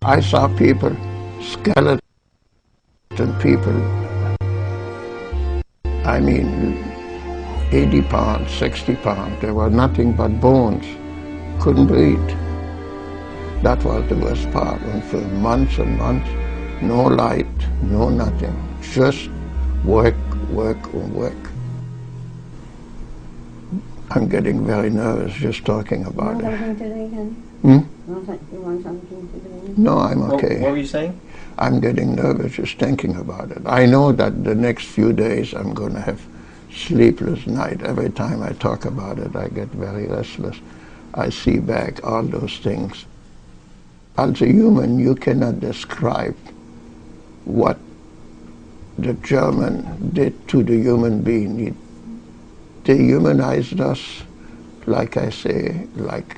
I saw people, skeleton people, I mean 80 pounds, 60 pounds, they were nothing but bones, couldn't breathe. That was the worst part, and for months and months, no light, no nothing, just work, work, and work. I'm getting very nervous just talking about it. Something to drink again? You want something to drink? No, I'm okay. What were you saying? I'm getting nervous just thinking about it. I know that the next few days I'm going to have sleepless night. Every time I talk about it, I get very restless. I see back all those things. As a human, you cannot describe what the German did to the human being. They humanized us, like I say, like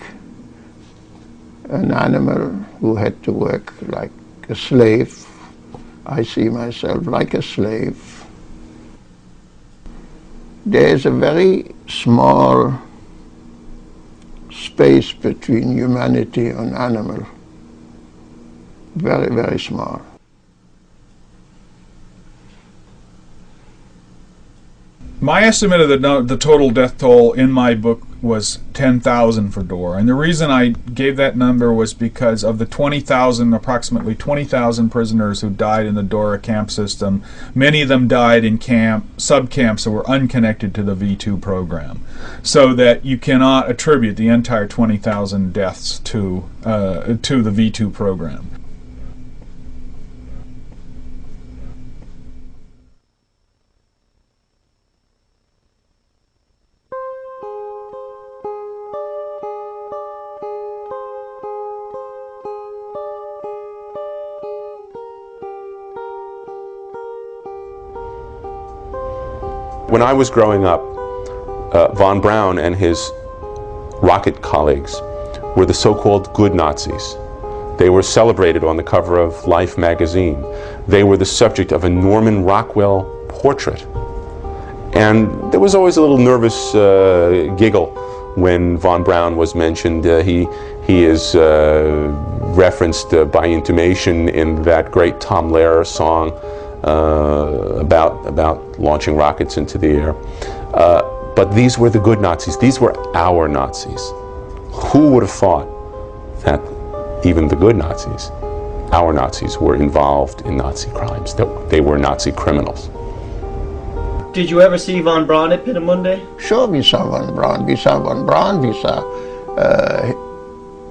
an animal who had to work like a slave. I see myself like a slave. There's a very small space between humanity and animal. Very, very small. My estimate of the total death toll in my book was 10,000 for Dora, and the reason I gave that number was because of the approximately 20,000 prisoners who died in the Dora camp system. Many of them died in sub-camps that were unconnected to the V2 program, so that you cannot attribute the entire 20,000 deaths to the V2 program. When I was growing up, von Braun and his rocket colleagues were the so-called good Nazis. They were celebrated on the cover of Life magazine. They were the subject of a Norman Rockwell portrait. And there was always a little nervous giggle when von Braun was mentioned. He is referenced by intimation in that great Tom Lehrer song about launching rockets into the air. But these were the good Nazis. These were our Nazis. Who would have thought that even the good Nazis, our Nazis, were involved in Nazi crimes, that they were Nazi criminals? Did you ever see von Braun at Peenemünde? Sure, we saw von Braun. We saw von Braun, we saw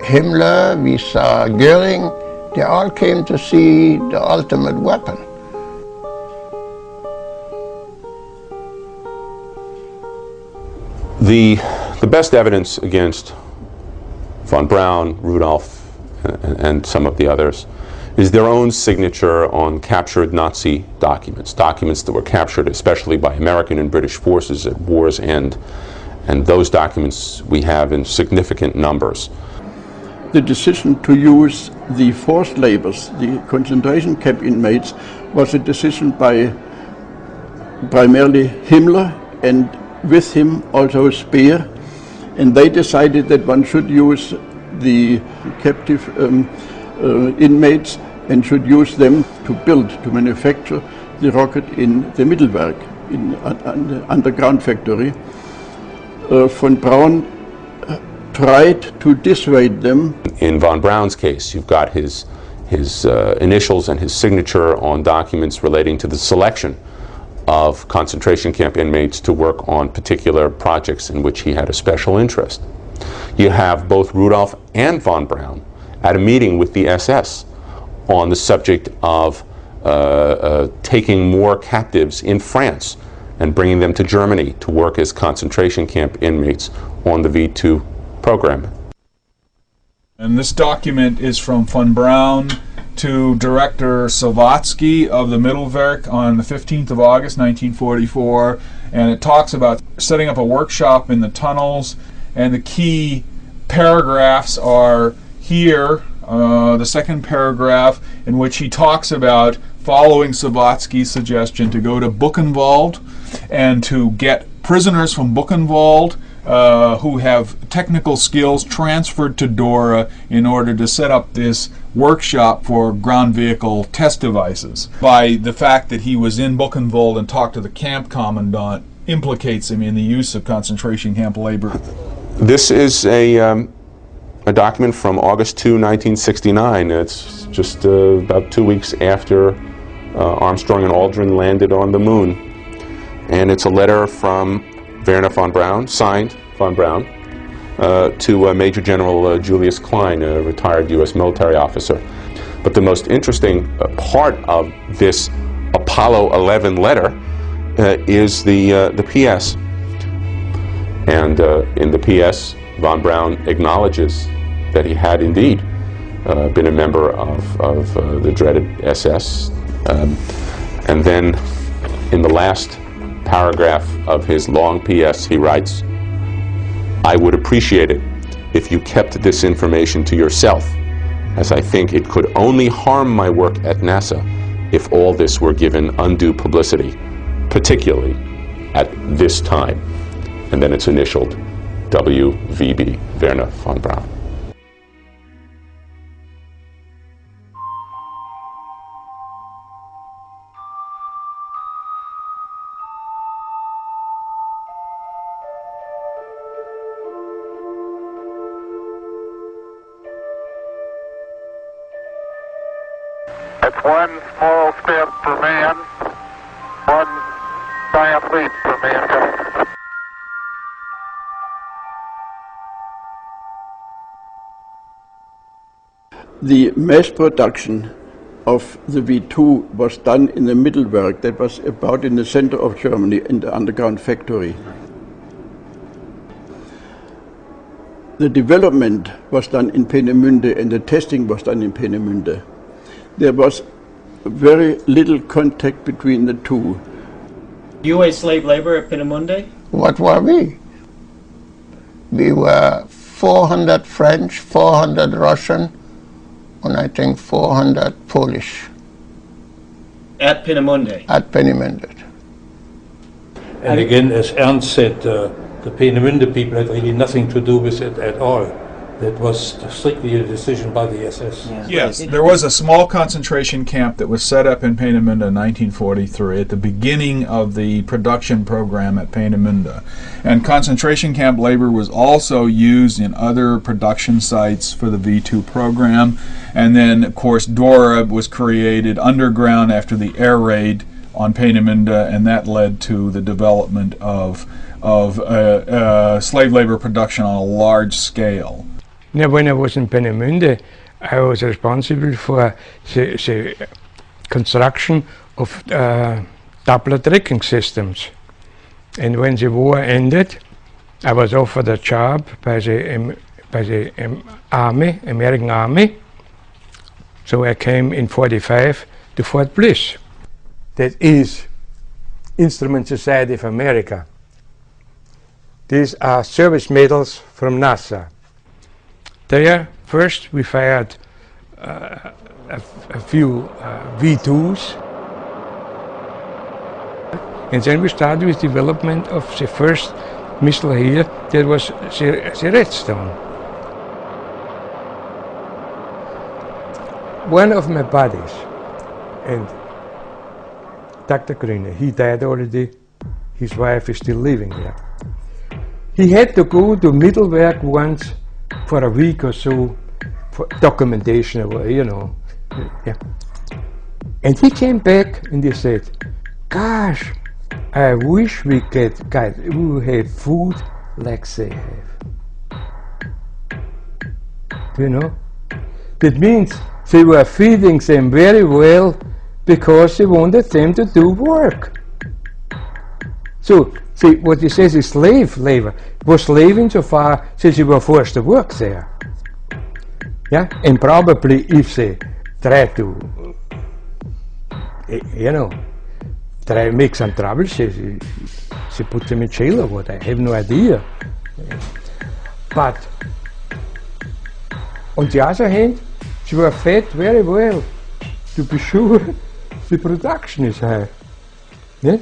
Himmler, we saw Goering. They all came to see the ultimate weapon. The best evidence against von Braun, Rudolph, and some of the others is their own signature on captured Nazi documents that were captured especially by American and British forces at war's end. And those documents we have in significant numbers. The decision to use the forced labors, the concentration camp inmates, was a decision by primarily Himmler and with him also Speer, and they decided that one should use the captive inmates and should use them to manufacture the rocket in the Mittelwerk, in the underground factory. Von Braun tried to dissuade them. In von Braun's case, you've got his initials and his signature on documents relating to the selection of concentration camp inmates to work on particular projects in which he had a special interest. You have both Rudolph and von Braun at a meeting with the SS on the subject of taking more captives in France and bringing them to Germany to work as concentration camp inmates on the V2 program. And this document is from von Braun to Director Savatsky of the Mittelwerk on the 15th of August 1944, and it talks about setting up a workshop in the tunnels, and the key paragraphs are here, the second paragraph in which he talks about following Savatsky's suggestion to go to Buchenwald and to get prisoners from Buchenwald who have technical skills transferred to Dora in order to set up this workshop for ground vehicle test devices. By the fact that he was in Buchenwald and talked to the camp commandant implicates him in the use of concentration camp labor. This is a document from August 2, 1969. It's just about 2 weeks after Armstrong and Aldrin landed on the moon. And it's a letter from Wernher von Braun, signed von Braun, to Major General Julius Klein, a retired U.S. military officer. But the most interesting part of this Apollo 11 letter is the P.S. And in the P.S., von Braun acknowledges that he had indeed been a member of the dreaded SS. And then in the last paragraph of his long P.S. he writes, "I would appreciate it if you kept this information to yourself, as I think it could only harm my work at NASA if all this were given undue publicity, particularly at this time." And then it's initialed WVB, Wernher von Braun. It's one small step for man, one giant leap for mankind. The mass production of the V2 was done in the Mittelwerk, that was about in the center of Germany, in the underground factory. The development was done in Peenemünde and the testing was done in Peenemünde. There was very little contact between the two. You were slave labor at Peenemünde? What were we? We were 400 French, 400 Russian, and I think 400 Polish. At Peenemünde? At Peenemünde. And again, as Ernst said, the Peenemünde people had really nothing to do with it at all. That was strictly a decision by the SS. Yes, there was a small concentration camp that was set up in Peenemünde in 1943 at the beginning of the production program at Peenemünde. And concentration camp labor was also used in other production sites for the V2 program. And then, of course, Dora was created underground after the air raid on Peenemünde, and that led to the development of slave labor production on a large scale. Now, when I was in Peenemünde, I was responsible for the construction of Doppler tracking systems. And when the war ended, I was offered a job by the Army, American Army. So I came in '45 to Fort Bliss. That is Instrument Society of America. These are service medals from NASA. There, first we fired a few V2s, and then we started with development of the first missile here, that was the Redstone. One of my buddies, and Dr. Grüne, he died already, his wife is still living there. He had to go to Mittelwerk once for a week or so for documentation, or, you know. Yeah. And he came back and he said, "Gosh, I wish we have food like they have." You know? That means they were feeding them very well because they wanted them to do work. So, see, what he says is slave labor. Was slaving so far since they were forced to work there. Yeah? And probably if they try to, you know, try to make some trouble, they put them in jail or what, I have no idea. But, on the other hand, they were fed very well to be sure the production is high. Yeah?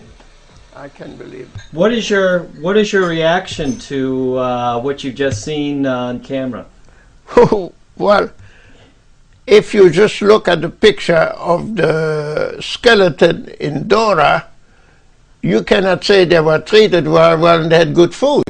I can believe it. What is your reaction to what you've just seen on camera? Well, if you just look at the picture of the skeleton in Dora, you cannot say they were treated well and they had good food.